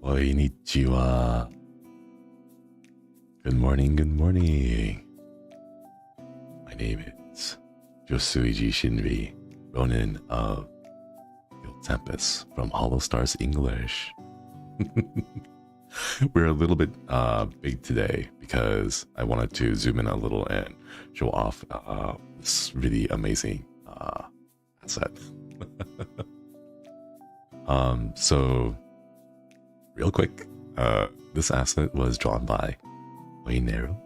Konnichiwa. Good morning, good morning. My name is Josuiji Shinri, Ronin of TEMPUS from HOLOSTARS English. We're a little bit big today because I wanted to zoom in a little and show off this really amazing asset. So real quick, this asset was drawn by Oneiro,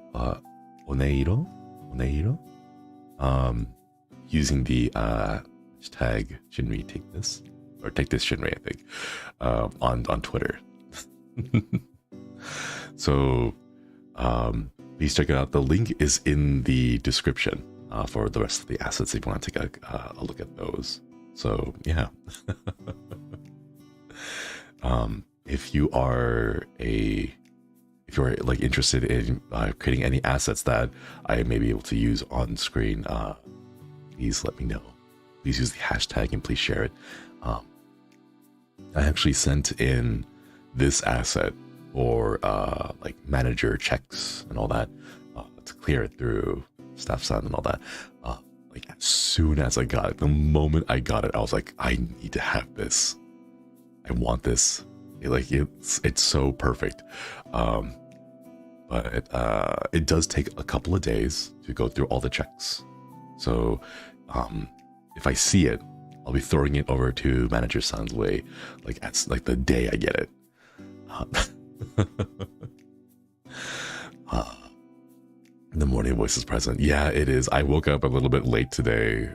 using the hashtag Shinri take this, or take this Shinri, I think, on Twitter. So please check it out. The link is in the description for the rest of the assets if you want to take a look at those. So yeah. If you are like interested in creating any assets that I may be able to use on screen, please let me know. Please use the hashtag and please share it. I actually sent in this asset for like manager checks and all that to clear it through Zatsudan and all that. Like as soon as I got it, the moment I got it, I was like, I need to have this. I want this. It's so perfect. But it does take a couple of days to go through all the checks. So if I see it, I'll be throwing it over to Manager San's way, like the day I get it. The morning voice is present. Yeah, it is. I woke up a little bit late today.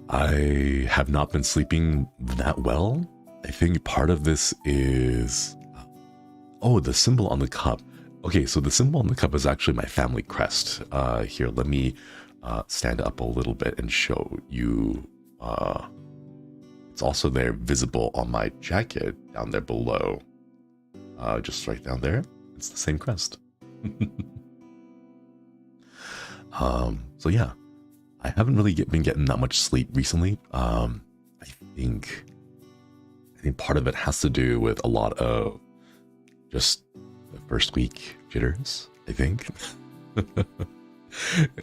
I have not been sleeping that well. I think part of this is, the symbol on the cup. Okay, so the symbol on the cup is actually my family crest. Here, let me stand up a little bit and show you. It's also there, visible on my jacket down there below. Just right down there. It's the same crest. So yeah, I haven't really been getting that much sleep recently. I think part of it has to do with a lot of just the first week jitters, I think.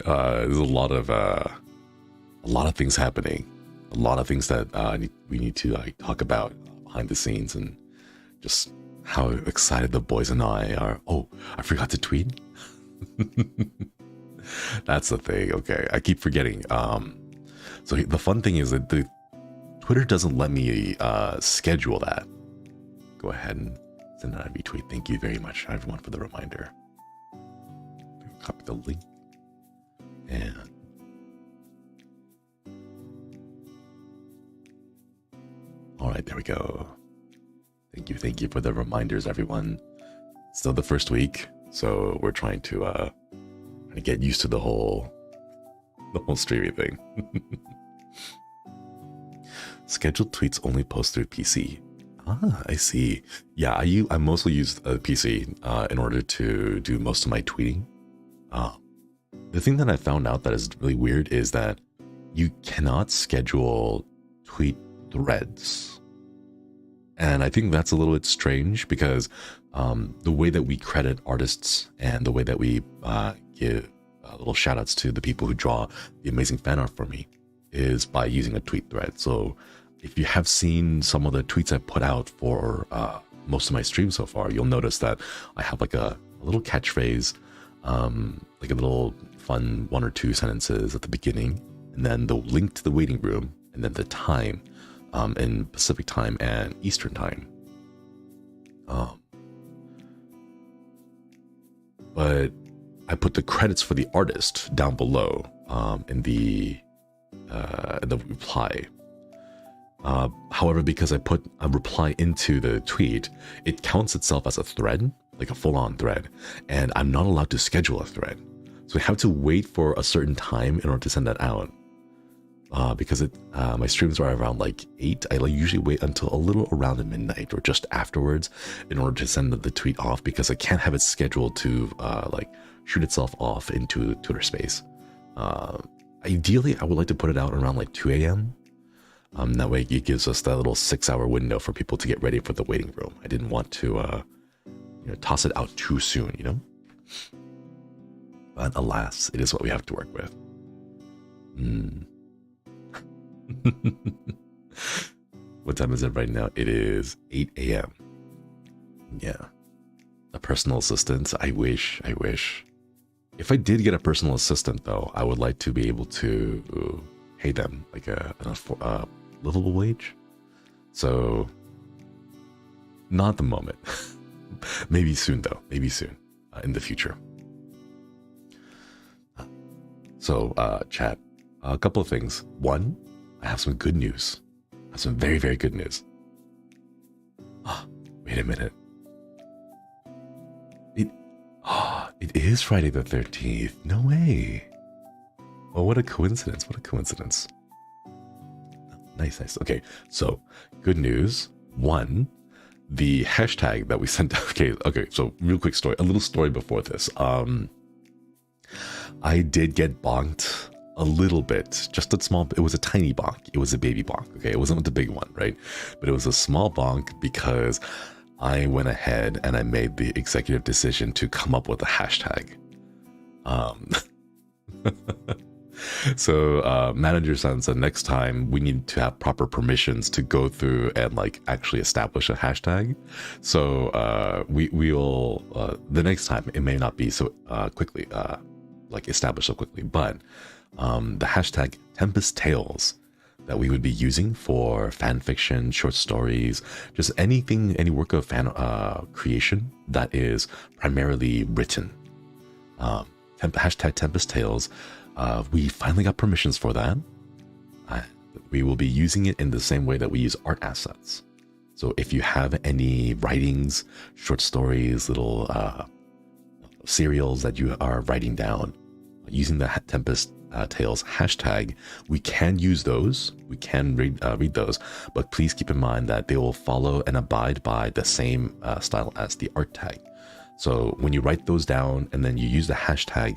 There's a lot of things happening, a lot of things that we need to talk about behind the scenes, and just how excited the boys and I are. Oh, I forgot to tweet. That's the thing. Okay, I keep forgetting. So the fun thing is that the Twitter doesn't let me schedule that. Go ahead and send out a retweet. Thank you very much, everyone, for the reminder. Copy the link. And all right, there we go. Thank you for the reminders, everyone. Still the first week, so we're trying to get used to the whole streaming thing. Scheduled tweets only post through PC. Ah, I see. Yeah, I mostly use a PC in order to do most of my tweeting. The thing that I found out that is really weird is that you cannot schedule tweet threads. And I think that's a little bit strange because the way that we credit artists and the way that we give little shout outs to the people who draw the amazing fan art for me is by using a tweet thread. So if you have seen some of the tweets I put out for most of my streams so far, you'll notice that I have like a little catchphrase, like a little fun 1 or 2 sentences at the beginning, and then the link to the waiting room, and then the time in Pacific time and Eastern time. But I put the credits for the artist down below in the reply. However, because I put a reply into the tweet, it counts itself as a thread, like a full-on thread, and I'm not allowed to schedule a thread. So I have to wait for a certain time in order to send that out. Because my streams are around like 8, I usually wait until a little around midnight or just afterwards in order to send the tweet off, because I can't have it scheduled to like shoot itself off into Twitter space. Ideally, I would like to put it out around like 2 a.m. That way it gives us that little 6-hour window for people to get ready for the waiting room. I didn't want to toss it out too soon, you know? But alas, it is what we have to work with. What time is it right now? It is 8 a.m. Yeah. A personal assistant. I wish. If I did get a personal assistant, though, I would like to be able to pay them like a livable wage. So, not at the moment. Maybe soon, though. Maybe soon in the future. So, chat, a couple of things. One, I have some good news. I have some very, very good news. Wait a minute. It is Friday the 13th. No way. Oh, what a coincidence. What a coincidence. Nice. Okay, so good news. One, the hashtag that we sent. Okay, so real quick story. A little story before this. I did get bonked a little bit. Just a small, it was a tiny bonk. It was a baby bonk. Okay, it wasn't the big one, right? But it was a small bonk because I went ahead and I made the executive decision to come up with a hashtag. So manager said next time we need to have proper permissions to go through and like actually establish a hashtag. So we will the next time it may not be so quickly like established so quickly, but the hashtag Tempus Tales that we would be using for fan fiction, short stories, just anything, any work of fan creation that is primarily written. Hashtag Tempus Tales. We finally got permissions for that. We will be using it in the same way that we use art assets. So if you have any writings, short stories, little serials that you are writing down using the Tempus Tales hashtag, we can use those. We can read those, but please keep in mind that they will follow and abide by the same style as the art tag. So when you write those down and then you use the hashtag,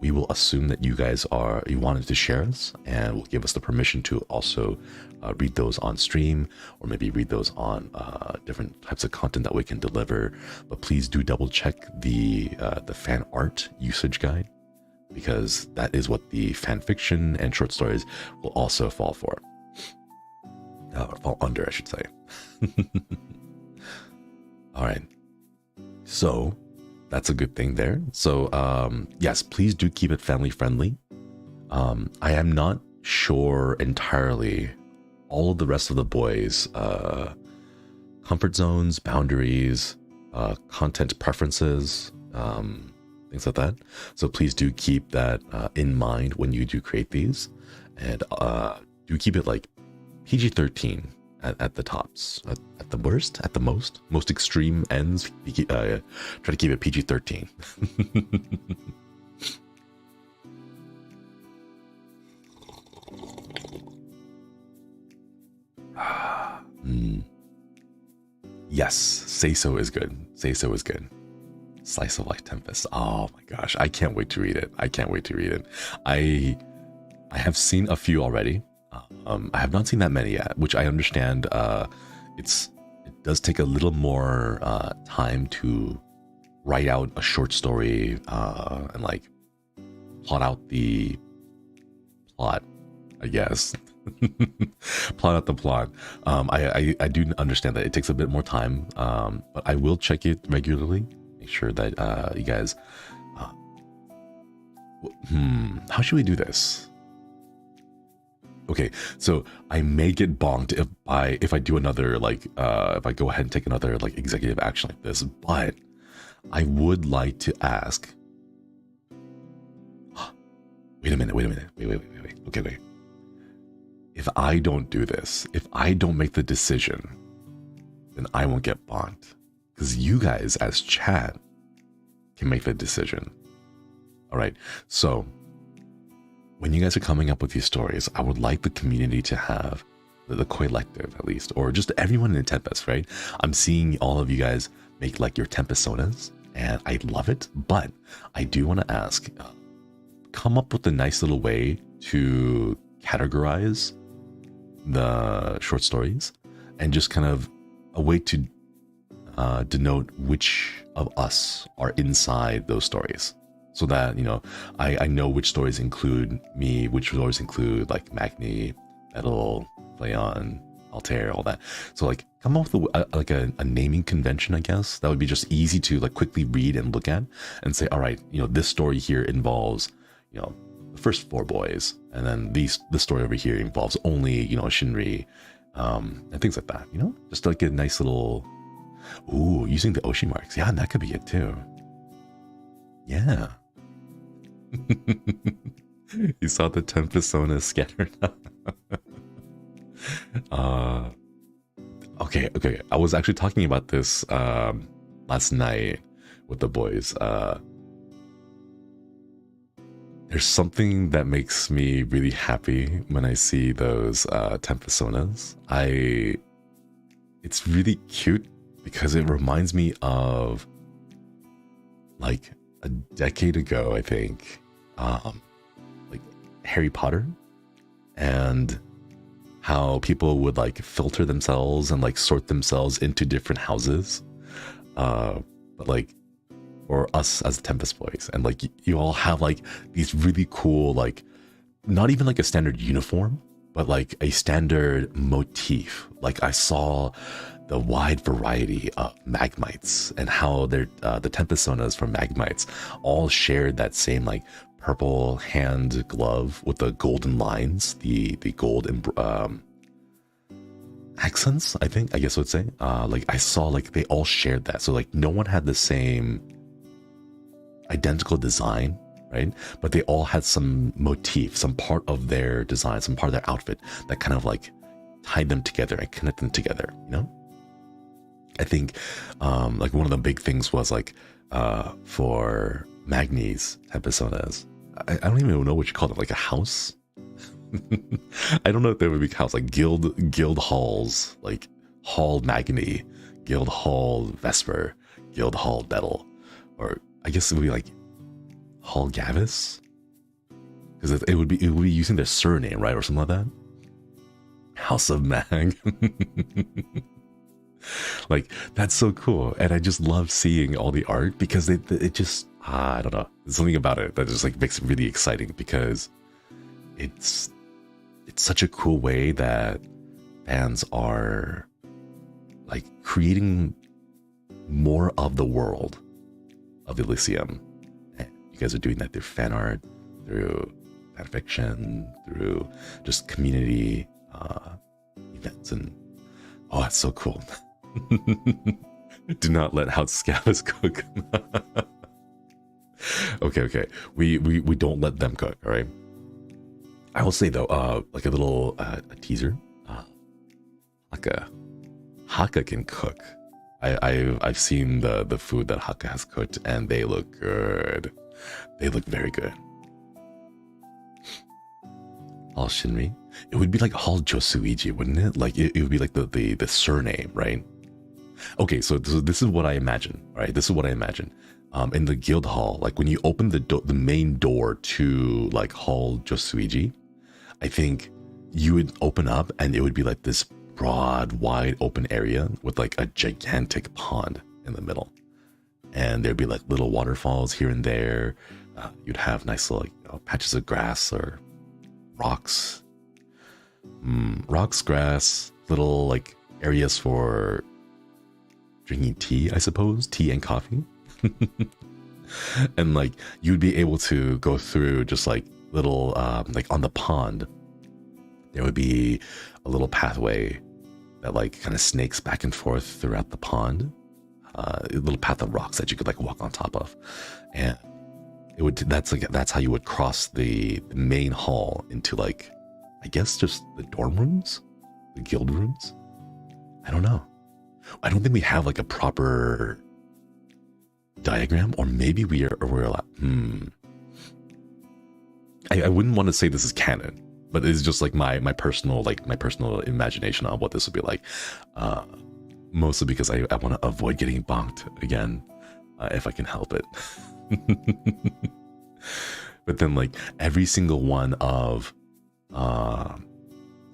we will assume that you guys you wanted to share us and will give us the permission to also read those on stream or maybe read those on different types of content that we can deliver. But please do double check the fan art usage guide, because that is what the fan fiction and short stories will also fall for. Fall under, I should say. All right. So that's a good thing there. So yes, please do keep it family friendly. I am not sure entirely all of the rest of the boys' comfort zones, boundaries, content preferences, things like that. So please do keep that in mind when you do create these, and do keep it like PG-13 at the tops, at the worst, at the most extreme ends. Try to keep it PG-13. Yes, say so is good. Say so is good. Slice of Life Tempest. Oh my gosh, I can't wait to read it. I have seen a few already. I have not seen that many yet, which I understand. It does take a little more time to write out a short story and like plot out the plot, I guess. Plot out the plot. I do understand that it takes a bit more time, but I will check it regularly. Make sure that you guys. How should we do this? Okay, so I may get bonked if I do another like if I go ahead and take another like executive action like this, but I would like to ask. Wait a minute. Okay, wait. If I don't do this, if I don't make the decision, then I won't get bonked, because you guys as chat can make the decision. All right, so when you guys are coming up with these stories, I would like the community to have, the collective at least, or just everyone in Tempest, right? I'm seeing all of you guys make like your Tempest sonas, and I love it, but I do want to ask, come up with a nice little way to categorize the short stories, and just kind of a way to denote which of us are inside those stories, so that I know which stories include me, which stories include like Magni, Bettel, Flayon, Altair, all that. So like come up with a naming convention, I guess that would be just easy to like quickly read and look at and say, all right, this story here involves the first 4 boys, and then this story over here involves only Shinri, and things like that. Just like a nice little using the Oshi marks. Yeah, that could be it too. Yeah. You saw the 10 personas scattered. Okay. I was actually talking about this last night with the boys. There's something that makes me really happy when I see those 10 personas. It's really cute because it reminds me of like a decade ago, I think, like Harry Potter, and how people would like filter themselves and like sort themselves into different houses, but like for us as the Tempest boys, and like you all have like these really cool, like not even like a standard uniform, but like a standard motif. Like I saw the wide variety of Magmites and how they're the 10 personas from Magmites all shared that same like purple hand glove with the golden lines, the gold accents, I guess I would say. Like I saw like they all shared that. So like no one had the same identical design, right? But they all had some motif, some part of their design, some part of their outfit that kind of like tied them together and connected them together, I think like one of the big things was like for Magni's 10 personas, I don't even know what you call it, like a house. I don't know if there would be house, like guild halls, like Hall Magni, Guild Hall Vesper, Guild Hall Bettel, or I guess it would be like Hall Gavis, because it would be using their surname, right, or something like that. House of Mag. Like that's so cool, and I just love seeing all the art because it just I don't know, there's something about it that just like makes it really exciting, because it's such a cool way that fans are like creating more of the world of Elysium. And you guys are doing that through fan art, through fan fiction, through just community events, and oh, that's so cool. Do not let House Scabbers cook. Okay. We don't let them cook, all right? I will say though, like a little a teaser. Hakka can cook. I've seen the food that Hakka has cooked, and they look good. They look very good. Hall Shinri. It would be like Hall Josuiji, wouldn't it? Like it would be like the surname, right? Okay, so this is what I imagine, right? This is what I imagine. In the guild hall, like when you open the main door to like Hall Josuiji, I think you would open up and it would be like this broad, wide open area with like a gigantic pond in the middle, and there'd be like little waterfalls here and there. You'd have nice little patches of grass or rocks, grass, little like areas for drinking tea, I suppose, tea and coffee. And like you'd be able to go through just like little like on the pond there would be a little pathway that like kind of snakes back and forth throughout the pond, a little path of rocks that you could like walk on top of, and it would that's how you would cross the main hall into like, I guess just the dorm rooms, the guild rooms. I don't know. I don't think we have like a proper diagram, or maybe we're like, I wouldn't want to say this is canon, but it's just like my personal imagination on what this would be like. Mostly because I want to avoid getting bonked again, if I can help it. But then like every single one of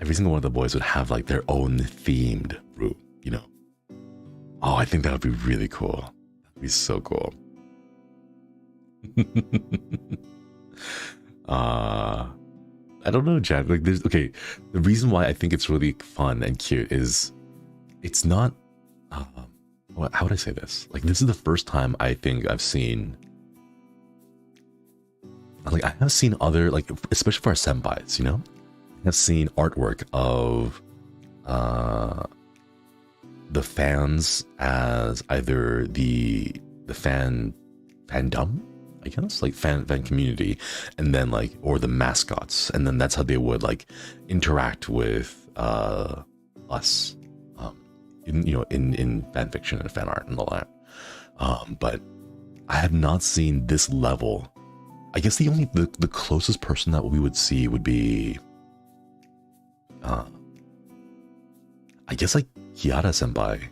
every single one of the boys would have like their own themed room, you know. Oh, I think that would be really cool. That'd be so cool. I don't know, Jack. Like, there's okay. The reason why I think it's really fun and cute is it's not. How would I say this? Like, this is the first time I think I've seen. Like, I have seen other, like, especially for our senpais, you know, I've seen artwork of the fans as either the fandom, I guess, like fan community, and then like, or the mascots, and then that's how they would like interact with us, in fan fiction and fan art and all that. But I have not seen this level. I guess the closest person that we would see would be, I guess like Kiara senpai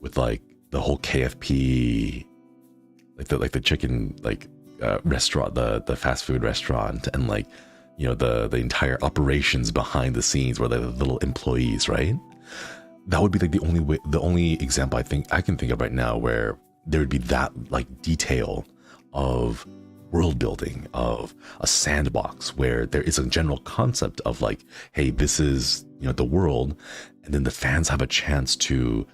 with like the whole KFP, like the chicken restaurant, the fast food restaurant, and like, you know, the entire operations behind the scenes where they're the little employees, right? That would be like the only example I think I can think of right now where there would be that like detail of world building, of a sandbox where there is a general concept of like, hey, this is, you know, the world, and then the fans have a chance to,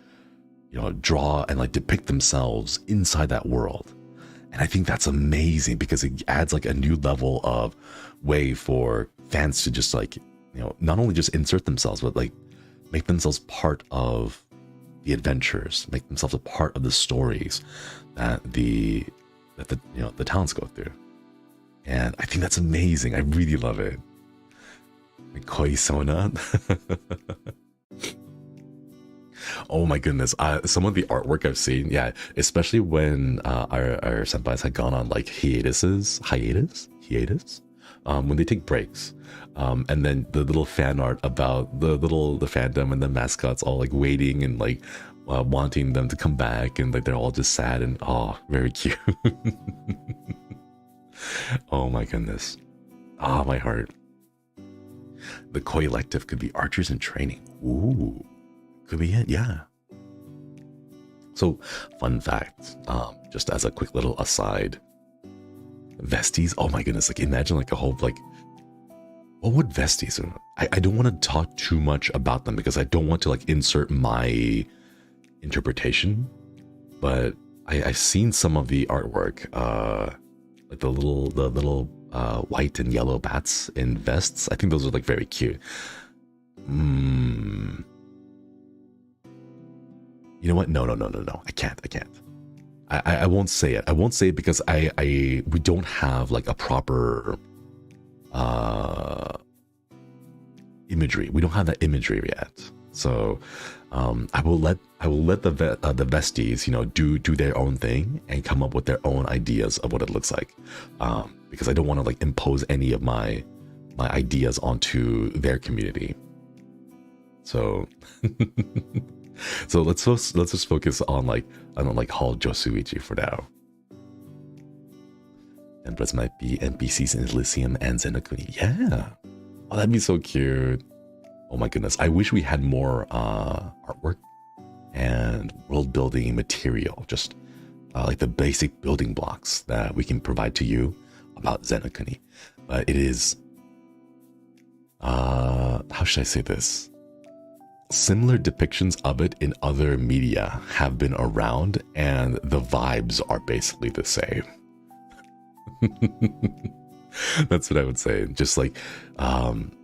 you know, draw and like depict themselves inside that world. And I think that's amazing because it adds like a new level of way for fans to just like, you know, not only just insert themselves, but like make themselves part of the adventures, make themselves a part of the stories that the talents go through. And I think that's amazing. I really love it. Koi-sona. Oh my goodness. Some of the artwork I've seen, yeah, especially when our senpais had gone on like hiatus, when they take breaks. And then the little fan art about the fandom and the mascots all like waiting and like wanting them to come back, and like they're all just sad and very cute. Oh my goodness. My heart. The Koi elective could be archers in training. Ooh, could be it, yeah. So, fun fact, just as a quick little aside, vesties, oh my goodness, like imagine like a whole like, what would vesties? I don't want to talk too much about them because I don't want to like insert my interpretation, but I've seen some of the artwork, like the little white and yellow bats in vests. I think those are like very cute. You know what? No. I can't. I won't say it. I won't say it because we don't have like a proper imagery. We don't have that imagery yet. So I will let the vesties, you know, do their own thing and come up with their own ideas of what it looks like, because I don't want to like impose any of my ideas onto their community. So so let's just focus on like, I don't like Hall Josuiji for now. Empress might be NPCs in Elysium and Zenokuni. Yeah. Oh, that'd be so cute. Oh my goodness. I wish we had more artwork and world building material. Just like the basic building blocks that we can provide to you about Zenokuni. But it is, how should I say this? Similar depictions of it in other media have been around, and the vibes are basically the same. That's what I would say. Just like,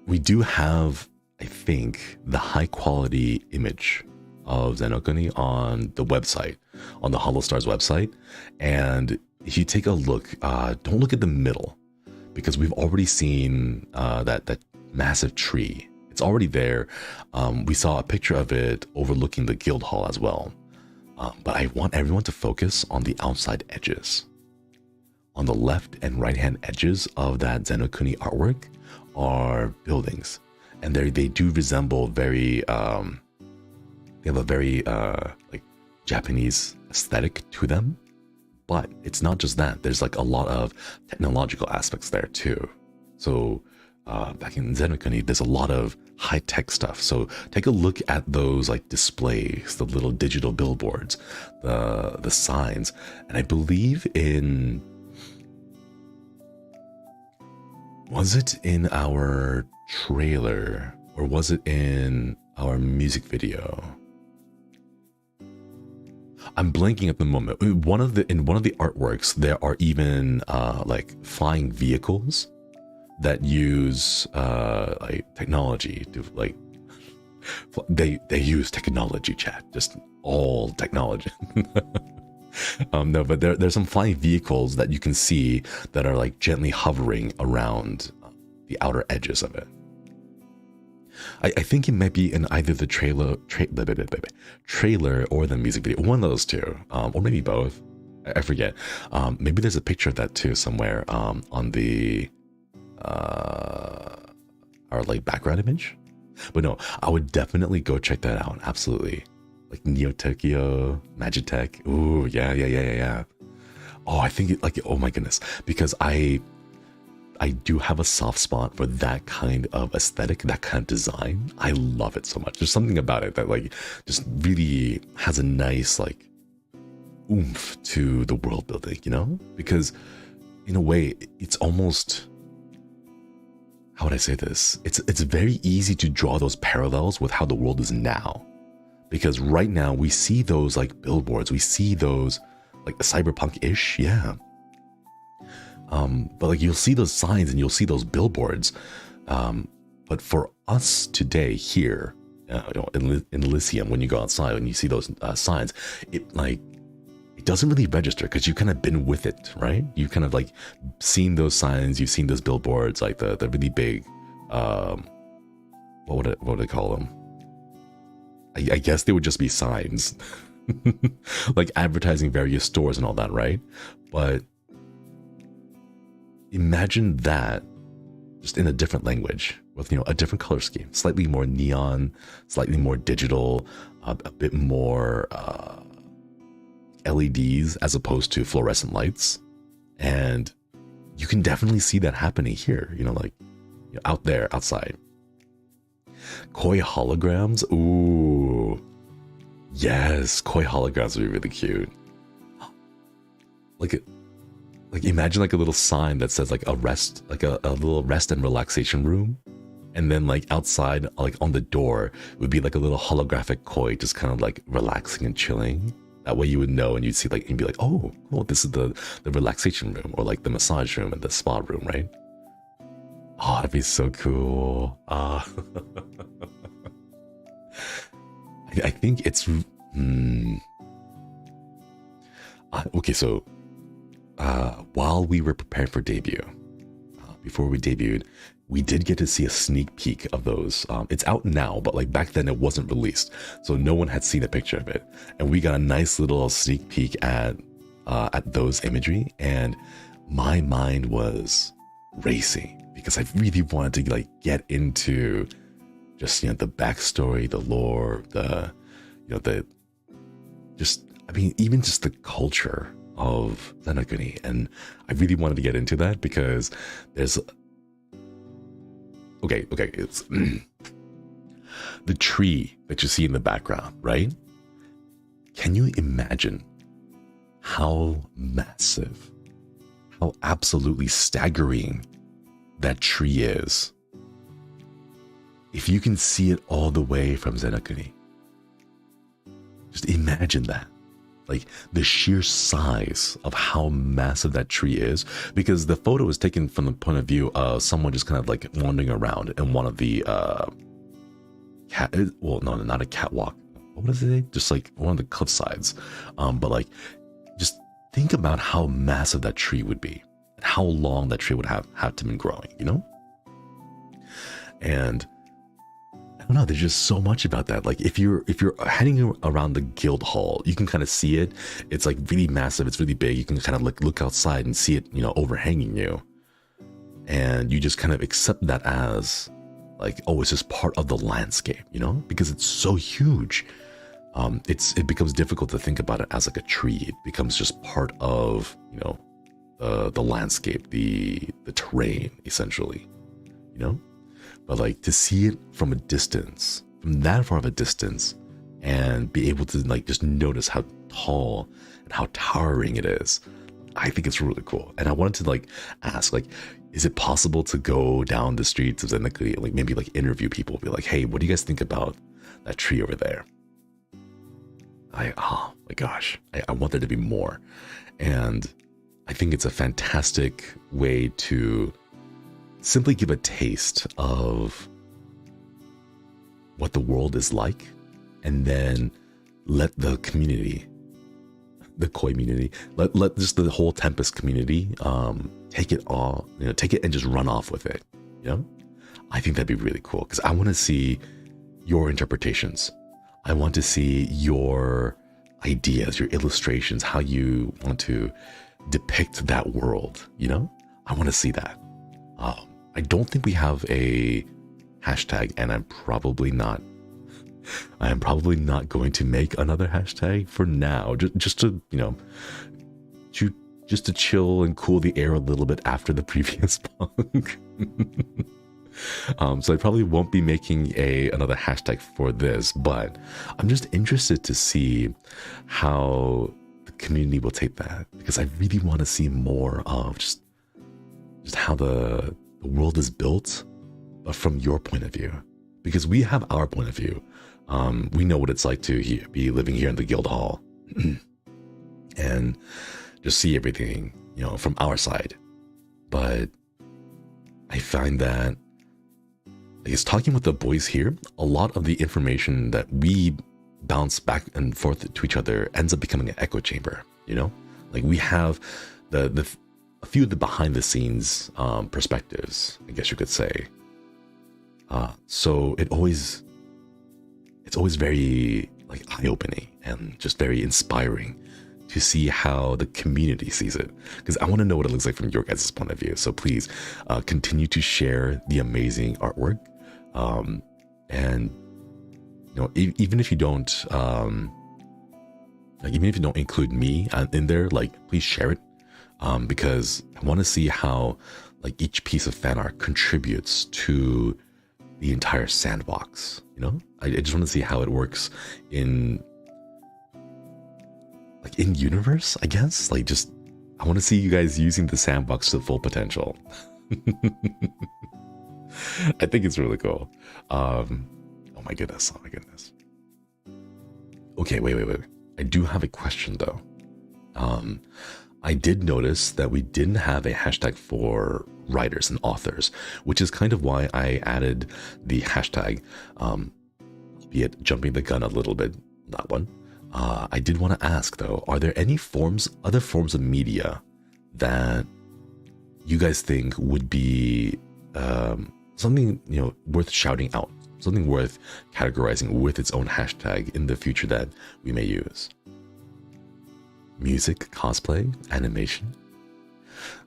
we do have, I think, the high quality image of Zenokuni on the website, on the HOLOSTARS website. And if you take a look, don't look at the middle, because we've already seen that massive tree. It's already there. We saw a picture of it overlooking the guild hall as well. But I want everyone to focus on the outside edges. On the left and right hand edges of that Zenokuni artwork are buildings. And they do resemble very, they have a very like Japanese aesthetic to them. But it's not just that. There's like a lot of technological aspects there too. So back in Zenokuni, there's a lot of high-tech stuff. So take a look at those like displays, the little digital billboards, the signs. And I believe was it in our trailer or was it in our music video? I'm blanking at the moment. In one of the artworks, there are even like flying vehicles that use like technology to like they use technology, chat, just all technology. No, but there's some flying vehicles that you can see that are like gently hovering around the outer edges of it. I think it might be in either the trailer or the music video, one of those two, or maybe both. I forget. Maybe there's a picture of that too somewhere on the our like background image. But no, I would definitely go check that out. Absolutely. Like Neo Tokyo, Magitech. Ooh, yeah. Oh, I think it, like, oh my goodness, because I do have a soft spot for that kind of aesthetic, that kind of design. I love it so much. There's something about it that like just really has a nice like oomph to the world building, you know? Because in a way, it's almost, how would I say this? It's very easy to draw those parallels with how the world is now. Because right now we see those like billboards, we see those like cyberpunk-ish, yeah. But like you'll see those signs and you'll see those billboards. But for us today here, you know, in Elysium, when you go outside and you see those signs, it doesn't really register because you've kind of been with it, right? You've kind of like seen those signs, you've seen those billboards, like the really big, what would I call them? I guess they would just be signs, like advertising various stores and all that, right? But imagine that just in a different language with, you know, a different color scheme, slightly more neon, slightly more digital, a bit more LEDs as opposed to fluorescent lights. And you can definitely see that happening here, you know, like, you know, out there, outside. Koi holograms, ooh, yes, koi holograms would be really cute. Like imagine like a little sign that says like a rest, like a little rest and relaxation room, and then like outside, like on the door, would be like a little holographic koi, just kind of like relaxing and chilling. That way you would know, and you'd see like, and be like, oh, cool, this is the relaxation room, or like the massage room and the spa room, right? Oh, that'd be so cool. I think it's okay. So while we were preparing for debut, before we debuted, we did get to see a sneak peek of those. It's out now, but like back then it wasn't released, so no one had seen a picture of it, and we got a nice little sneak peek at those imagery, and my mind was racing because I really wanted to like get into just, you know, the backstory, the lore, the, you know, the just, I mean, even just the culture of Zenokuni. And I really wanted to get into that because there's okay, it's the tree that you see in the background, right? Can you imagine how massive, how absolutely staggering that tree is if you can see it all the way from Zenokuni? Just imagine that. Like the sheer size of how massive that tree is, because the photo is taken from the point of view of someone just kind of like wandering around in one of the well, no, not a catwalk. What is it? Just like one of the cliff sides. But like, just think about how massive that tree would be and how long that tree would have to been growing, you know? And I don't know, there's just so much about that. Like if you're heading around the guild hall, you can kind of see it. It's like really massive, it's really big. You can kind of like look outside and see it, you know, overhanging you. And you just kind of accept that as like, oh, it's just part of the landscape, you know, because it's so huge. It becomes difficult to think about it as like a tree. It becomes just part of, you know, the landscape, the terrain, essentially. you know? But like to see it from a distance, from that far of a distance, and be able to like just notice how tall and how towering it is, I think it's really cool. And I wanted to like ask, like, is it possible to go down the streets of Zeniki, like maybe like interview people, be like, hey, what do you guys think about that tree over there? Oh my gosh, I want there to be more. And I think it's a fantastic way to simply give a taste of what the world is like, and then let the community, the koi community, let just the whole Tempus community take it all, take it and just run off with it. I think that'd be really cool, because I want to see your interpretations. I want to see your ideas, your illustrations, how you want to depict that world. I want to see that. I don't think we have a hashtag, and I'm probably not going to make another hashtag for now, just to just to chill and cool the air a little bit after the previous punk. So I probably won't be making another hashtag for this, but I'm just interested to see how the community will take that, because I really want to see more of just how the world is built, but from your point of view, because we have our point of view. We know what it's like to be living here in the guild hall and just see everything, from our side. But I find that, I guess, talking with the boys here, a lot of the information that we bounce back and forth to each other ends up becoming an echo chamber. Like we have a few of the behind the scenes perspectives, I guess you could say. So it's always very like eye-opening and just very inspiring to see how the community sees it, because I want to know what it looks like from your guys' point of view. So please continue to share the amazing artwork, and even if you don't include me in there, like please share it, because I want to see how like each piece of fan art contributes to the entire sandbox. I just want to see how it works in universe, I guess. Like, just I want to see you guys using the sandbox to the full potential. I think it's really cool. Oh my goodness. Okay, wait. I do have a question though. I did notice that we didn't have a hashtag for writers and authors, which is kind of why I added the hashtag, albeit jumping the gun a little bit, that one. I did want to ask though, are there any other forms of media that you guys think would be something worth shouting out, something worth categorizing with its own hashtag in the future that we may use? Music, cosplay, animation.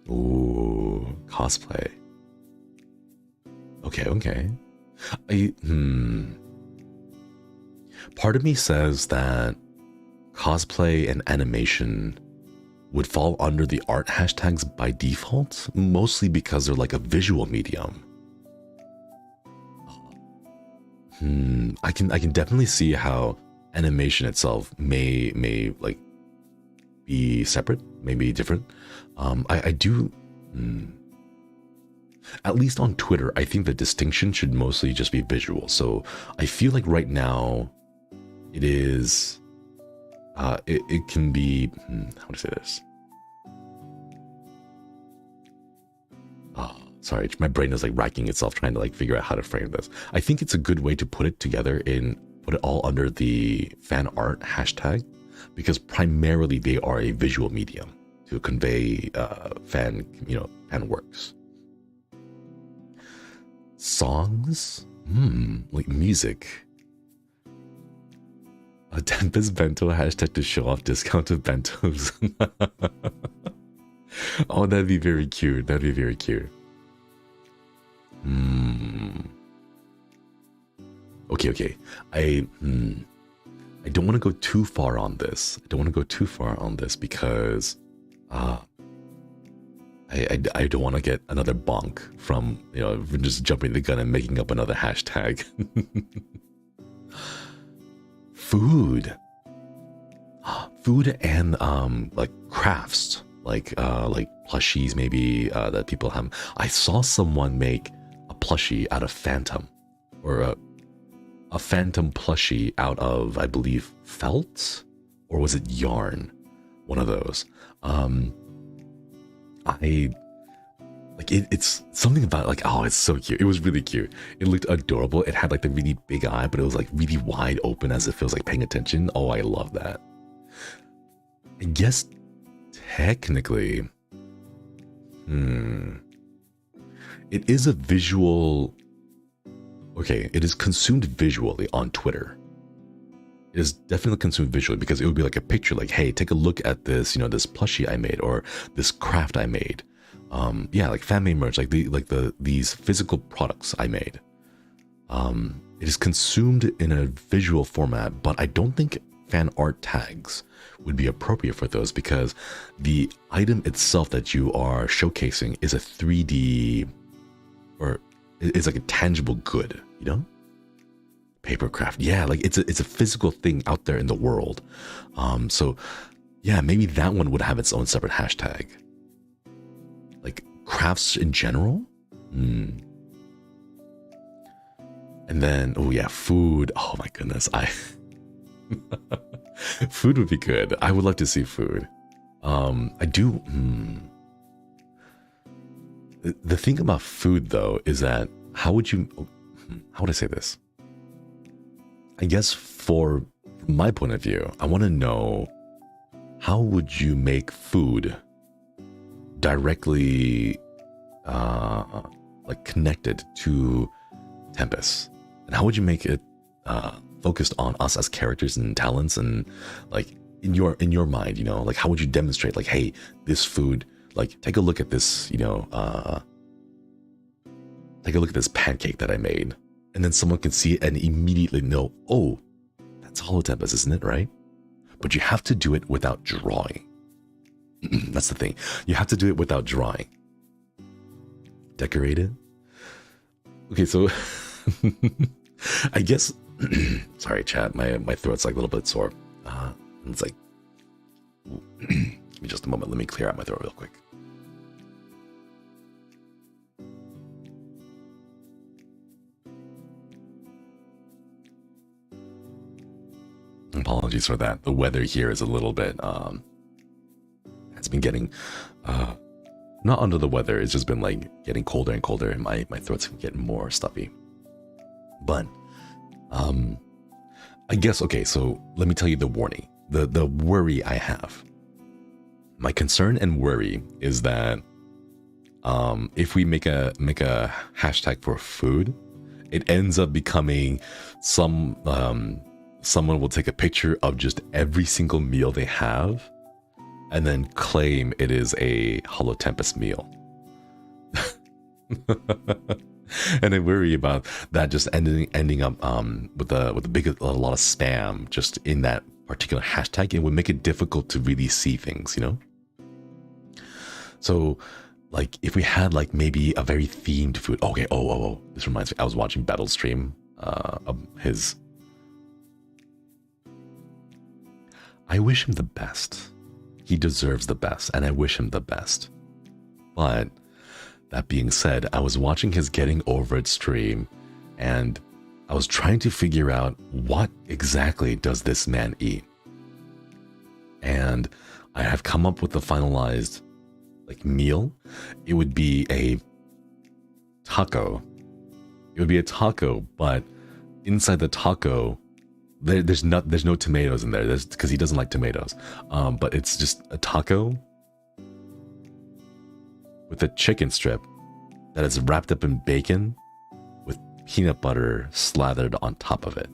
Ooh, cosplay. Okay. Part of me says that cosplay and animation would fall under the art hashtags by default, mostly because they're like a visual medium. I can definitely see how animation itself may like be separate, maybe different. I do, at least on Twitter, I think the distinction should mostly just be visual. So I feel like right now it is, it can be, how to say this? Sorry, my brain is like racking itself trying to like figure out how to frame this. I think it's a good way to put it together put it all under the fan art hashtag, because primarily they are a visual medium to convey fan works. Songs, like music. A Tempus Bento hashtag to show off discounted bentos. Oh, that'd be very cute. Okay. I don't want to go too far on this. Because I don't want to get another bonk from, just jumping the gun and making up another hashtag. Food and like crafts, like plushies maybe that people have. I saw someone make a plushie out of Phantom, or a Phantom plushie out of, I believe, felt, or was it yarn? One of those. It's something about like, oh, it's so cute. It was really cute. It looked adorable. It had like the really big eye, but it was like really wide open as it feels like paying attention. Oh, I love that. I guess technically, it is a visual. Okay, it is consumed visually on Twitter. It is definitely consumed visually because it would be like a picture, like, hey, take a look at this, this plushie I made, or this craft I made. Yeah, like fan-made merch, these physical products I made. It is consumed in a visual format, but I don't think fan art tags would be appropriate for those, because the item itself that you are showcasing is a 3D, or it's like a tangible good, Papercraft, yeah, like it's a physical thing out there in the world. So yeah, maybe that one would have its own separate hashtag. Like crafts in general. And then, oh yeah, food. Oh my goodness, food would be good. I would love to see food. I do. The thing about food though is that how would I say this? I guess from my point of view, I want to know, how would you make food directly like connected to Tempus? And how would you make it focused on us as characters and talents, and like in your mind, like how would you demonstrate, like, hey, this food, like take a look at this, take a look at this pancake that I made. And then someone can see it and immediately know, oh, that's HoloTempus, isn't it, right? But you have to do it without drawing. That's the thing. You have to do it without drawing. Decorated? Okay, so I guess, sorry, chat, my throat's like a little bit sore. It's like, give me just a moment. Let me clear out my throat real quick. Apologies for that. The weather here is a little bit, it's been getting, not under the weather. It's just been like getting colder and colder, and my throat's getting more stuffy. But, I guess, okay, so let me tell you the warning, the worry I have. My concern and worry is that, if we make a hashtag for food, it ends up becoming someone will take a picture of just every single meal they have and then claim it is a HoloTempus meal. And I worry about that just ending up with a lot of spam just in that particular hashtag. It would make it difficult to really see things, So like if we had like maybe a very themed food. Okay, oh, this reminds me. I was watching Battle stream of his. I wish him the best. He deserves the best, and I wish him the best. But that being said, I was watching his Getting Over It stream, and I was trying to figure out what exactly does this man eat. And I have come up with the finalized like meal. It would be a taco. It would be a taco, but inside the taco, there's no tomatoes in there. Because he doesn't like tomatoes. But it's just a taco with a chicken strip that is wrapped up in bacon with peanut butter slathered on top of it.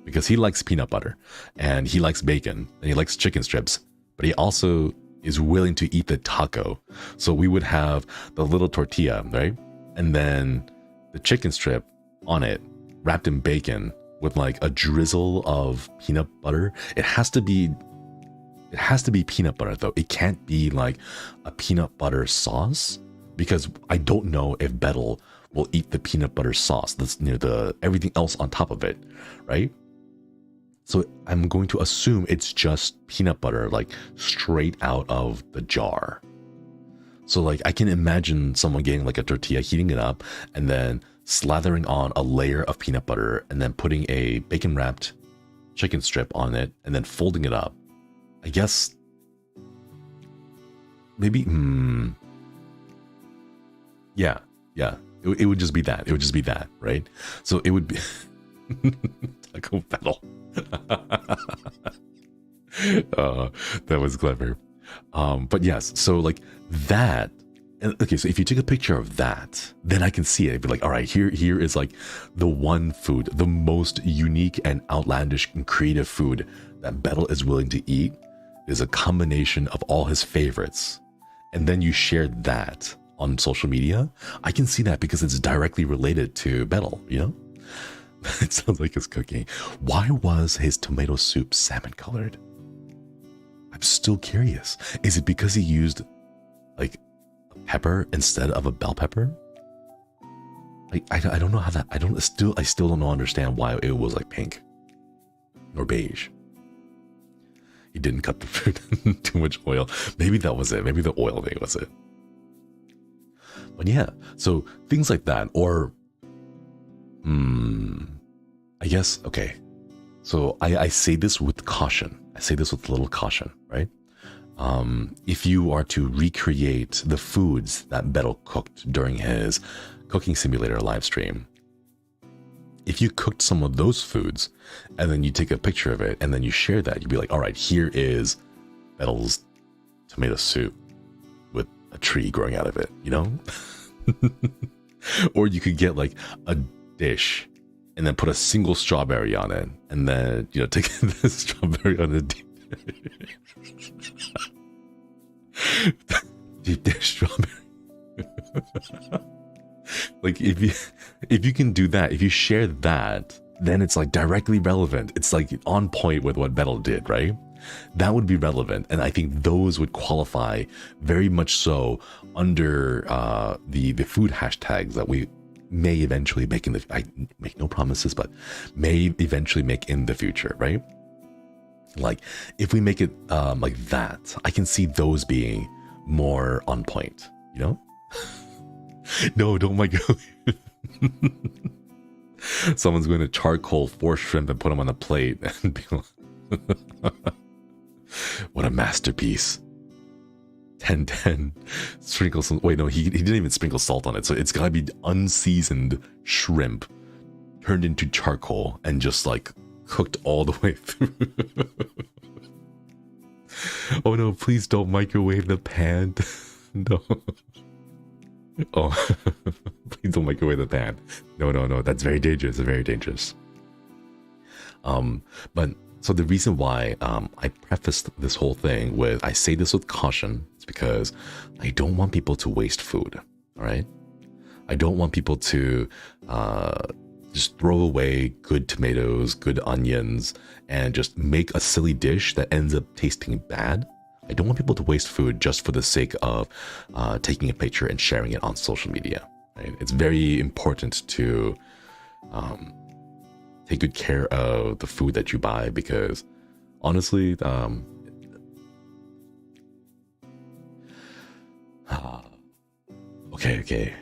Because he likes peanut butter and he likes bacon and he likes chicken strips, but he also is willing to eat the taco. So we would have the little tortilla, right? And then the chicken strip on it, wrapped in bacon with like a drizzle of peanut butter. It has to be It has to be peanut butter though. It can't be like a peanut butter sauce because I don't know if Bettel will eat the peanut butter sauce that's near the everything else on top of it, right? So I'm going to assume it's just peanut butter, like straight out of the jar. So like I can imagine someone getting like a tortilla, heating it up, and then slathering on a layer of peanut butter, and then putting a bacon wrapped chicken strip on it, and then folding it up. I guess maybe, yeah. It would just be that. It would just be that, right? So it would be Taco Battle. That was clever. But yes, so like that. Okay, so if you take a picture of that, then I can see it. It'd be like, all right, here is like the one food, the most unique and outlandish and creative food that Bettel is willing to eat is a combination of all his favorites. And then you share that on social media. I can see that because it's directly related to Bettel, you know? It sounds like his cooking. Why was his tomato soup salmon colored? I'm still curious. Is it because he used like a pepper instead of a bell pepper? I don't know how that, I still don't understand why it was like pink or beige. He didn't cut the fruit. Too much oil. Maybe that was it. Maybe the oil thing was it. But yeah, so things like that, or I guess, okay. So I say this with caution. I say this with a little caution, right? If you are to recreate the foods that Bettel cooked during his cooking simulator live stream, if you cooked some of those foods and then you take a picture of it and then you share that, you'd be like, all right, here is Bettel's tomato soup with a tree growing out of it, you know? Or you could get like a dish and then put a single strawberry on it and then, you know, take the strawberry on the deep dish strawberry. Like if you can do that, if you share that, then it's like directly relevant. It's like on point with what Bettel did, right? That would be relevant, and I think those would qualify very much so under the food hashtags that we may eventually make in the. I make no promises, but may eventually make in the future, right? Like if we make it like that, I can see those being more on point, you know? No, don't microwave. Someone's going to charcoal 4 shrimp and put them on a plate and be like, what a masterpiece. 10-10. Sprinkle some, wait, no, he didn't even sprinkle salt on it. So it's got to be unseasoned shrimp turned into charcoal and just like cooked all the way through. Oh no, please don't microwave the pan. No. Oh, please don't microwave the pan. No, that's very dangerous. It's very dangerous. But so the reason why I prefaced this whole thing with, I say this with caution, is because I don't want people to waste food. All right, I don't want people to just throw away good tomatoes, good onions, and just make a silly dish that ends up tasting bad. I don't want people to waste food just for the sake of taking a picture and sharing it on social media. Right? It's very important to take good care of the food that you buy, because honestly, okay,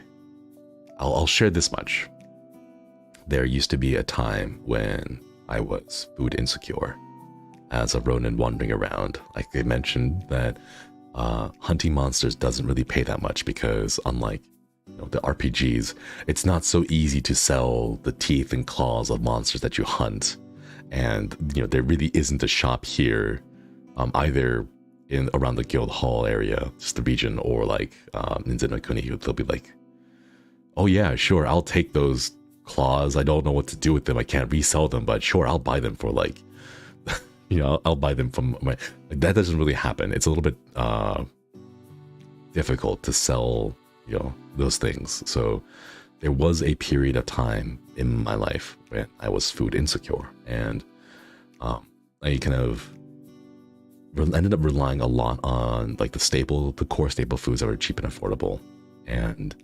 I'll share this much. There used to be a time when I was food insecure as a Ronin wandering around. Like I mentioned that hunting monsters doesn't really pay that much, because unlike the RPGs, it's not so easy to sell the teeth and claws of monsters that you hunt. And there really isn't a shop here, either in around the guild hall area, just the region, or like in Zenokuni, they'll be like, oh yeah, sure, I'll take those claws. I don't know what to do with them. I can't resell them, but sure, I'll buy them for like, I'll buy them from my. Like, that doesn't really happen. It's a little bit difficult to sell, those things. So there was a period of time in my life when I was food insecure, and I kind of ended up relying a lot on like the core staple foods that were cheap and affordable, and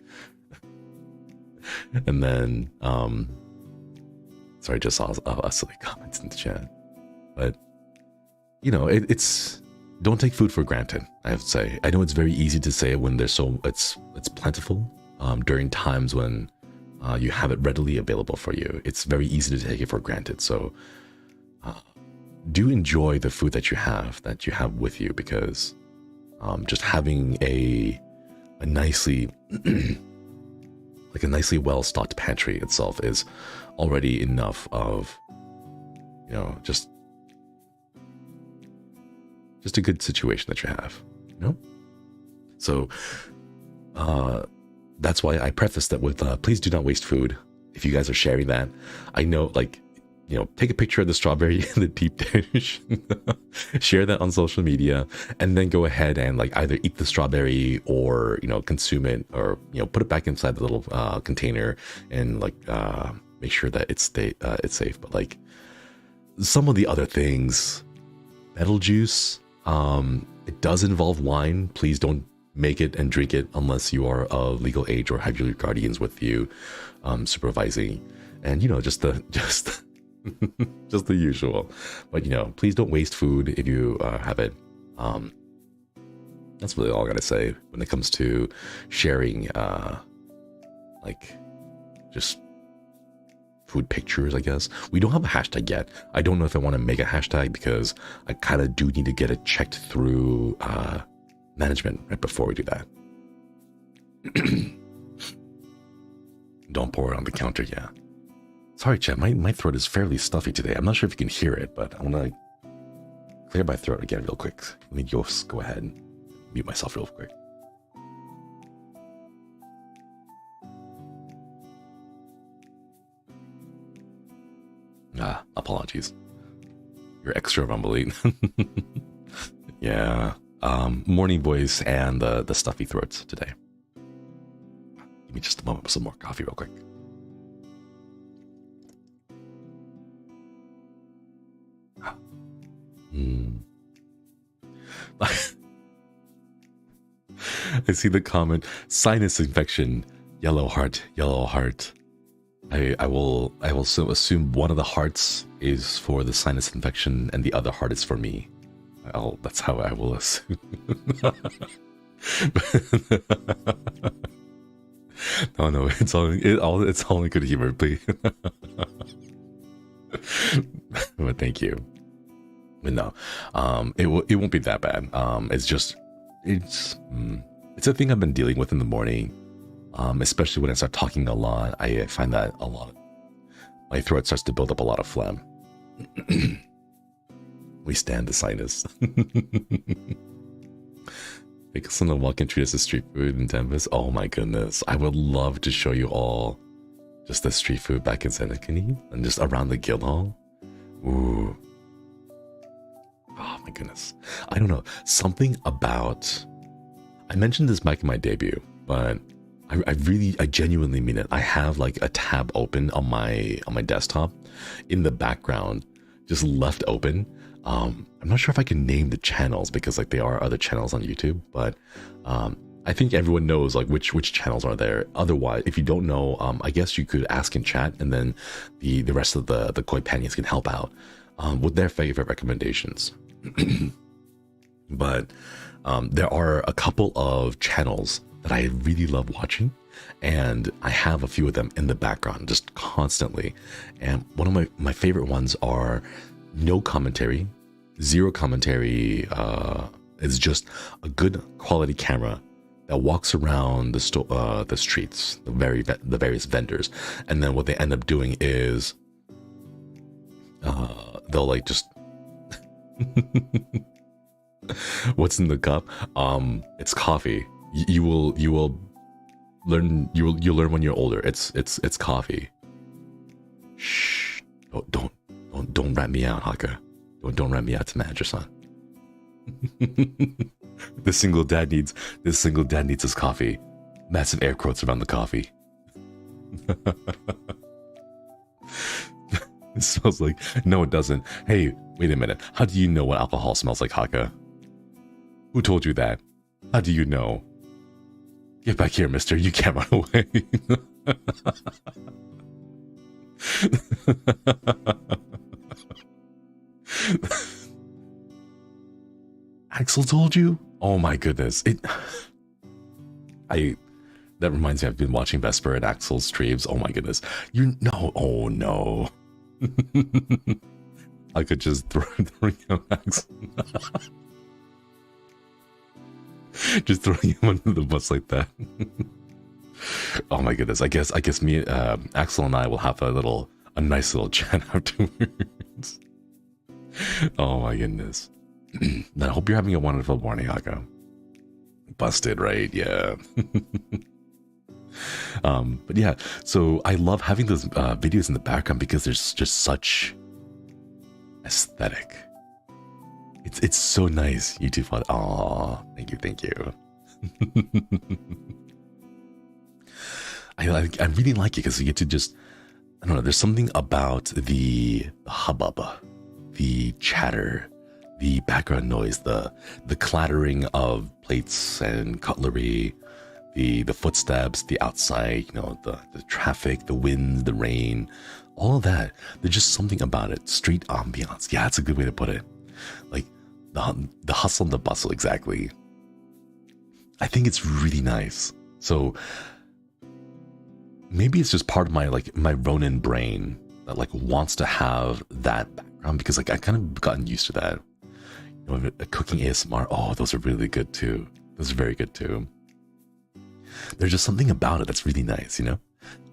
then sorry, just saw a silly comments in the chat, but you know, it's don't take food for granted. I have to say, I know it's very easy to say when it's plentiful during times when you have it readily available for you. It's very easy to take it for granted. So do enjoy the food that you have with you, because just having a nicely like a nicely well-stocked pantry itself is already enough of, you know, just a good situation that you have, you know? So that's why I preface that with please do not waste food. If you guys are sharing that, I know, like, you know, take a picture of the strawberry in the deep dish, share that on social media, and then go ahead and like either eat the strawberry or, you know, consume it, or, you know, put it back inside the little container and like make sure that it's safe. But like some of the other things, Bettel juice, it does involve wine. Please don't make it and drink it unless you are of legal age or have your guardians with you supervising, and you know, just the usual. But you know, please don't waste food if you have it. That's really all I gotta say when it comes to sharing like just food pictures, I guess. We don't have a hashtag yet. I don't know if I want to make a hashtag because I kind of do need to get it checked through management right before we do that. Don't pour it on the counter, yeah. Sorry, Chet, my throat is fairly stuffy today. I'm not sure if you can hear it, but I want to clear my throat again real quick. Let me just go ahead and mute myself real quick. Apologies. You're extra rumbly. Yeah. Morning voice and the stuffy throats today. Give me just a moment with some more coffee real quick. I see the comment, sinus infection, yellow heart, yellow heart. I will assume one of the hearts is for the sinus infection and the other heart is for me. That's how I will assume. No, it's all in good humor, please. But thank you. But no, it won't be that bad. It's a thing I've been dealing with in the morning, especially when I start talking a lot. I find that my throat starts to build up a lot of phlegm. We stand the sinus. Take us on a walk and treat us as street food in Tempus. Oh my goodness, I would love to show you all just the street food back in Senekani and just around the guild hall. Ooh. Oh my goodness. I don't know. Something about... I mentioned this back in my debut, but I genuinely mean it. I have like a tab open on my desktop in the background, just left open. I'm not sure if I can name the channels because like there are other channels on YouTube, but I think everyone knows like which channels are there. Otherwise, if you don't know, I guess you could ask in chat, and then the rest of the Koi Panions can help out with their favorite recommendations. But there are a couple of channels that I really love watching, and I have a few of them in the background just constantly. And one of my favorite ones are no commentary, zero commentary. It's just a good quality camera that walks around the streets, the various vendors, and then what they end up doing is they'll like just what's in the cup? It's coffee. You'll learn when you're older. It's coffee. Shh! Don't rat me out, Hakka. Don't rat me out to manager-san. This single dad needs his coffee. Massive air quotes around the coffee. It smells like... No, it doesn't. Hey, wait a minute. How do you know what alcohol smells like, Hakka? Who told you that? How do you know? Get back here, mister. You can't run away. Axel told you? Oh my goodness. That reminds me, I've been watching Vesper and Axel's streams. Oh my goodness. Oh no. I could just throw him Axel. Just throwing him under the bus like that. Oh my goodness. I guess me, Axel and I will have a nice little chat afterwards. Oh my goodness. I hope you're having a wonderful morning, Hakka. Busted, right? Yeah. But yeah, so I love having those videos in the background because there's just such aesthetic. It's so nice. YouTube fun. Aw, thank you. I really like it because you get to just, I don't know, there's something about the hubbub, the chatter, the background noise, the clattering of plates and cutlery, the footsteps, the outside, the traffic, the wind, the rain, all of that. There's just something about it. Street ambiance. Yeah, that's a good way to put it. Like the hustle and the bustle, exactly. I think it's really nice. So maybe it's just part of my Ronin brain that wants to have that background because I kind of gotten used to that. Cooking ASMR. Oh, those are really good too. Those are very good too. There's just something about it that's really nice, and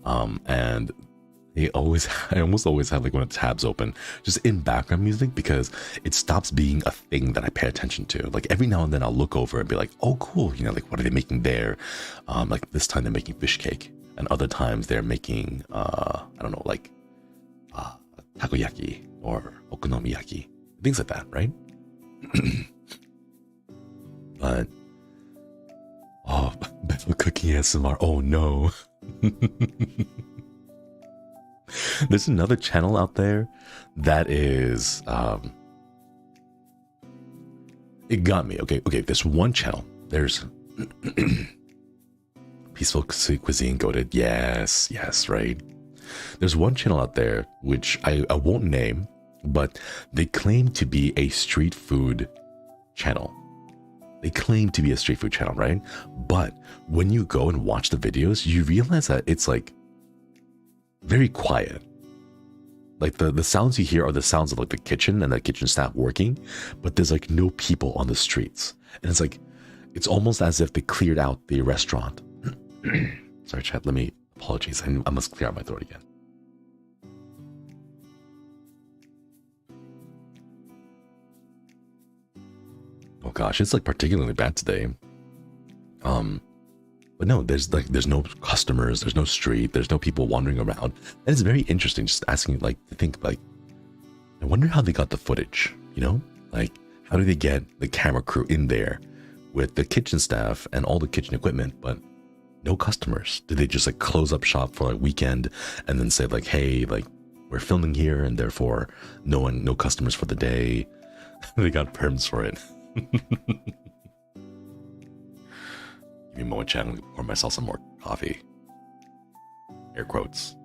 I almost always have one of the tabs open just in background music because it stops being a thing that I pay attention to. Every now and then I'll look over and be like, oh cool, what are they making there? This time they're making fish cake, and other times they're making I don't know, takoyaki or okonomiyaki, things like that, right? But Bettel cooking ASMR. Oh no. There's another channel out there that is it got me. Okay, there's one channel. There's Peaceful Cuisine Goated. Yes, right. There's one channel out there which I won't name, but they claim to be a street food channel. They claim to be a street food channel, right? But when you go and watch the videos, you realize that it's very quiet. The sounds you hear are the sounds of the kitchen and the kitchen staff working, but there's no people on the streets. And it's almost as if they cleared out the restaurant. Sorry, chat, apologies. I must clear out my throat again. Oh gosh, it's particularly bad today. But no, there's no customers, there's no street, there's no people wandering around. And it's very interesting just asking to think I wonder how they got the footage, how do they get the camera crew in there with the kitchen staff and all the kitchen equipment, but no customers? Did they just close up shop for a weekend and then say hey, we're filming here and therefore no customers for the day? They got perms for it. Give me more channel to pour myself some more coffee. Air quotes.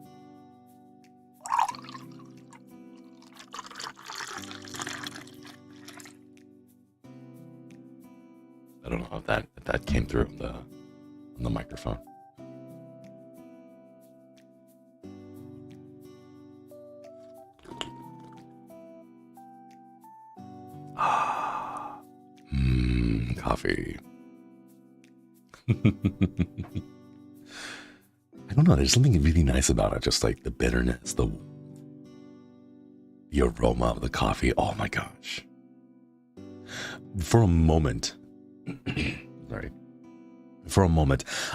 I don't know if that came through on the microphone. Coffee. I don't know, there's something really nice about it, just the bitterness, the aroma of the coffee. Oh my gosh. For a moment,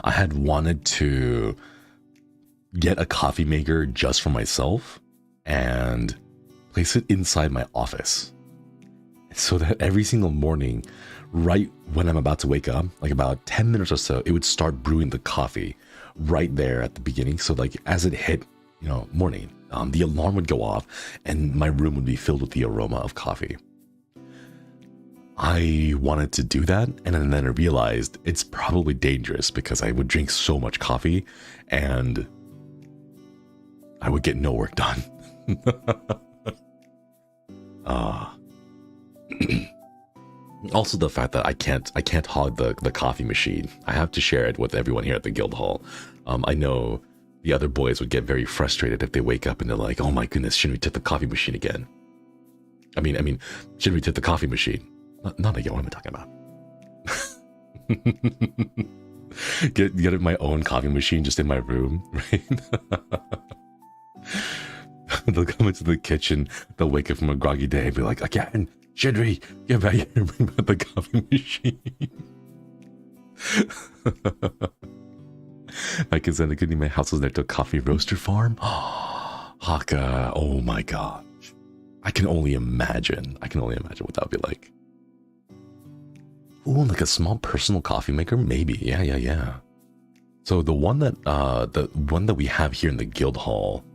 I had wanted to get a coffee maker just for myself and place it inside my office so that every single morning, right when I'm about to wake up, about 10 minutes or so, it would start brewing the coffee right there at the beginning. So as it hit, morning, the alarm would go off and my room would be filled with the aroma of coffee. I wanted to do that, and then I realized it's probably dangerous because I would drink so much coffee and I would get no work done. Also the fact that I can't hog the coffee machine. I have to share it with everyone here at the guild hall. I know the other boys would get very frustrated if they wake up and they're like, oh my goodness, Shinri took the coffee machine again. I mean, Shinri took the coffee machine. Not again, what am I talking about? Get my own coffee machine just in my room, right? They'll come into the kitchen, they'll wake up from a groggy day and be like, again, Shinri, get back here and bring back the coffee machine. My kids said in my house was next to a coffee roaster farm. Hakka, oh my gosh. I can only imagine what that would be like. Ooh, like a small personal coffee maker? Maybe. Yeah. So the one that we have here in the guild hall,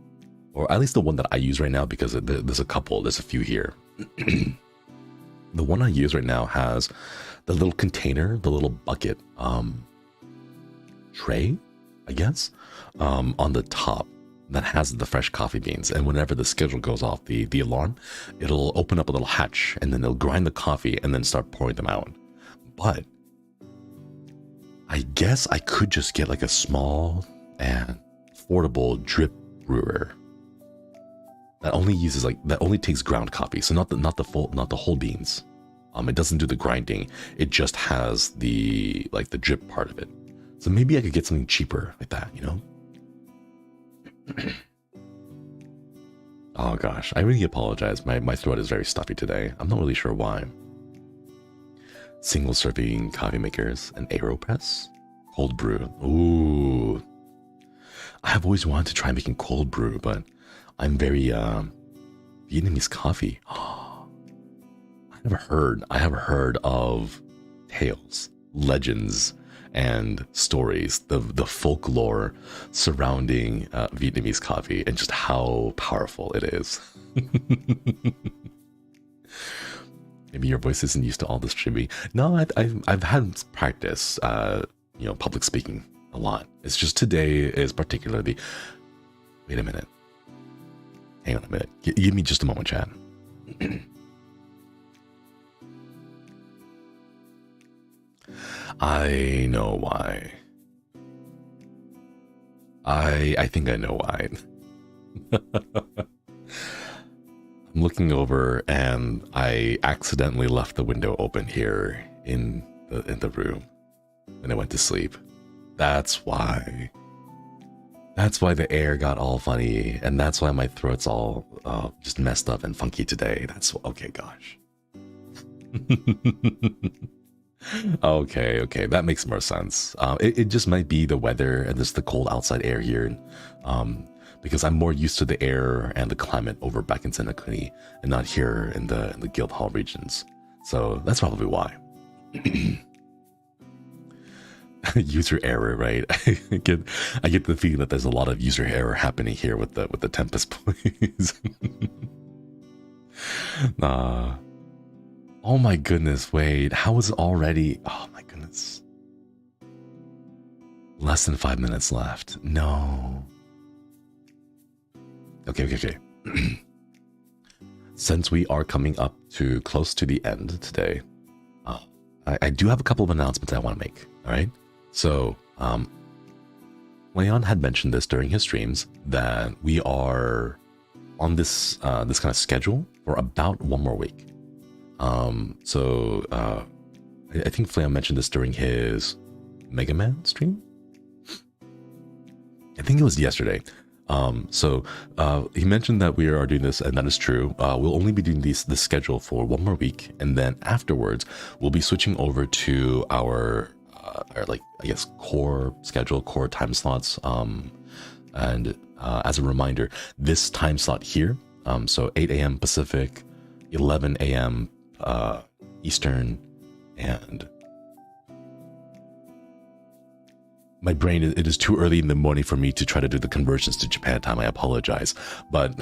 or at least the one that I use right now, because there's a few here. The one I use right now has the little container, the little bucket tray, I guess, on the top that has the fresh coffee beans. And whenever the schedule goes off, the alarm, it'll open up a little hatch and then they'll grind the coffee and then start pouring them out. But I guess I could just get like a small and affordable drip brewer that only takes ground coffee, so not the whole beans. It doesn't do the grinding. It just has the drip part of it. So maybe I could get something cheaper like that, you know? Oh gosh, I really apologize. My throat is very stuffy today. I'm not really sure why. Single serving coffee makers, an AeroPress, cold brew. Ooh, I have always wanted to try making cold brew, but I'm very Vietnamese coffee. I have heard of tales, legends, and stories, the folklore surrounding Vietnamese coffee and just how powerful it is. Maybe your voice isn't used to all this streaming. No, I've had practice, public speaking a lot. It's just today is particularly. Wait a minute. Hang on a minute. Give me just a moment, Chad. I know why. I think I know why. I'm looking over and I accidentally left the window open here in the room when I went to sleep. That's why. That's why the air got all funny, and that's why my throat's all just messed up and funky today. Okay, gosh. Okay, that makes more sense. It just might be the weather and just the cold outside air here, because I'm more used to the air and the climate over back in Senakuni and not here in the guild hall regions. So that's probably why. User error, right? I get the feeling that there's a lot of user error happening here with the Tempest boys. Oh my goodness, wait, how is it already? Oh my goodness. Less than 5 minutes left. No. Okay. Since we are coming up to close to the end today, I do have a couple of announcements I want to make, all right? So, Leon had mentioned this during his streams that we are on this kind of schedule for about 1 more week. I think Flayon mentioned this during his Mega Man stream. I think it was yesterday. He mentioned that we are doing this, and that is true. We'll only be doing this schedule for 1 more week, and then afterwards we'll be switching over to our core schedule, core time slots. And as a reminder, this time slot here, so 8 a.m. Pacific, 11 a.m. Eastern, and my brain, it is too early in the morning for me to try to do the conversions to Japan time. I apologize, but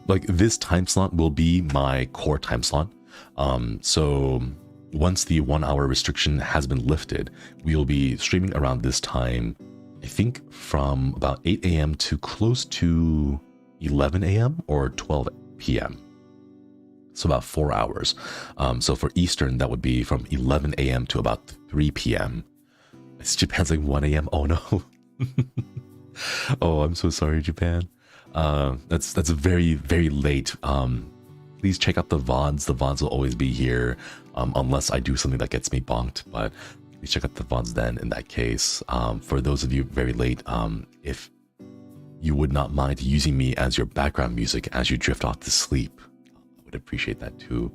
like this time slot will be my core time slot. So once the 1 hour restriction has been lifted, we'll be streaming around this time, I think from about 8 a.m. to close to 11 a.m. or 12 p.m. So about 4 hours. So for Eastern, that would be from 11 a.m. to about 3 p.m. It's Japan's like 1 a.m. Oh no. Oh, I'm so sorry, Japan. That's very, very late. Please check out the VODs. The VODs will always be here, unless I do something that gets me bonked. But please check out the VODs then in that case. For those of you very late, if you would not mind using me as your background music as you drift off to sleep, I would appreciate that too.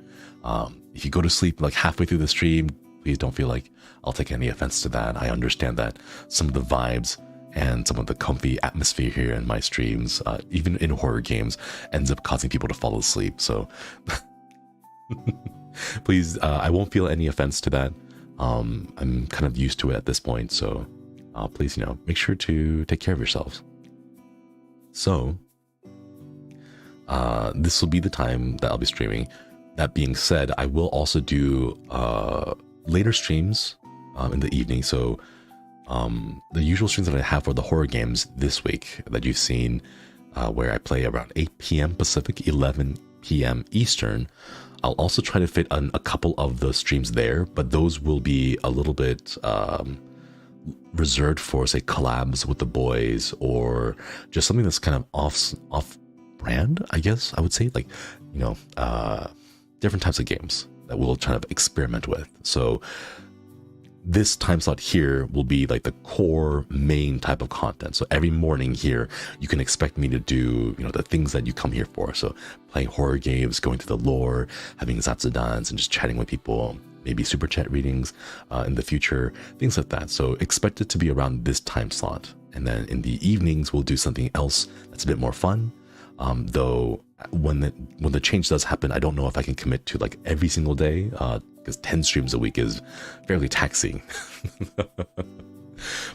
If you go to sleep like halfway through the stream, please don't feel like I'll take any offense to that. I understand that some of the vibes and some of the comfy atmosphere here in my streams, even in horror games, ends up causing people to fall asleep. So please, I won't feel any offense to that. I'm kind of used to it at this point. So please, make sure to take care of yourselves. So this will be the time that I'll be streaming. That being said, I will also do later streams in the evening. So the usual streams that I have for the horror games this week that you've seen, where I play around 8 p.m. Pacific, 11 p.m. Eastern, I'll also try to fit on a couple of the streams there, but those will be a little bit reserved for, say, collabs with the boys, or just something that's kind of off brand, I guess I would say, like, different types of games that we'll try to experiment with. So this time slot here will be like the core main type of content. So every morning here, you can expect me to do, the things that you come here for. So playing horror games, going through the lore, having Zatsudans, and just chatting with people, maybe super chat readings in the future, things like that. So expect it to be around this time slot. And then in the evenings, we'll do something else that's a bit more fun. Though when the change does happen, I don't know if I can commit to like every single day, because 10 streams a week is fairly taxing.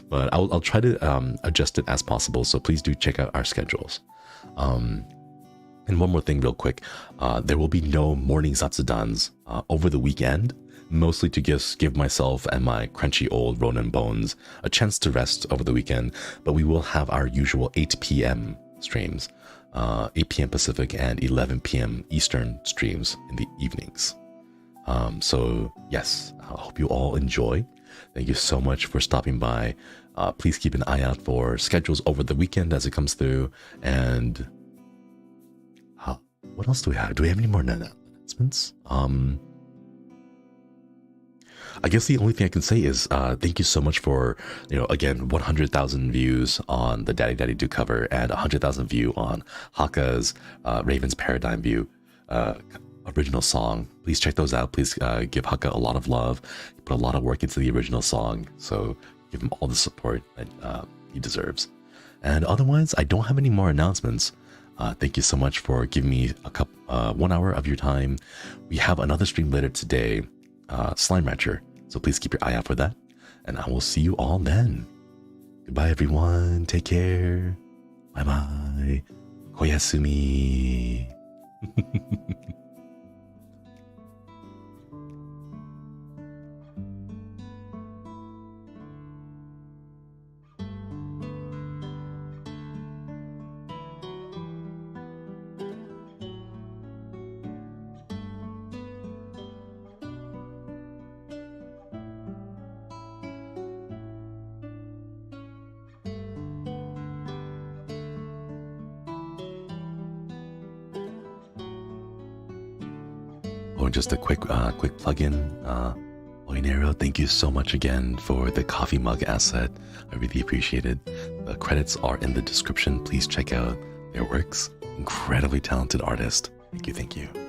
But I'll try to adjust it as possible. So please do check out our schedules. And one more thing real quick, there will be no morning Zatsudans over the weekend, mostly to give myself and my crunchy old Ronin bones a chance to rest over the weekend. But we will have our usual 8 p.m. streams, 8 p.m. Pacific and 11 p.m. Eastern streams in the evenings. So yes, I hope you all enjoy. Thank you so much for stopping by. Please keep an eye out for schedules over the weekend as it comes through. And what else do we have? Do we have any more announcements? I guess the only thing I can say is thank you so much for, again, 100,000 views on the Daddy Daddy Do cover and 100,000 view on Hakka's Raven's Paradigm View original song. Please check those out. Please give Hakka a lot of love. He put a lot of work into the original song, so give him all the support that he deserves. And otherwise, I don't have any more announcements. Thank you so much for giving me 1 hour of your time. We have another stream later today, Slime Rancher, so please keep your eye out for that, and I will see you all then. Goodbye everyone, take care, bye bye, koyasumi. Just a quick plug-in. Oinero, thank you so much again for the coffee mug asset. I really appreciate it. The credits are in the description. Please check out their works. Incredibly talented artist. Thank you.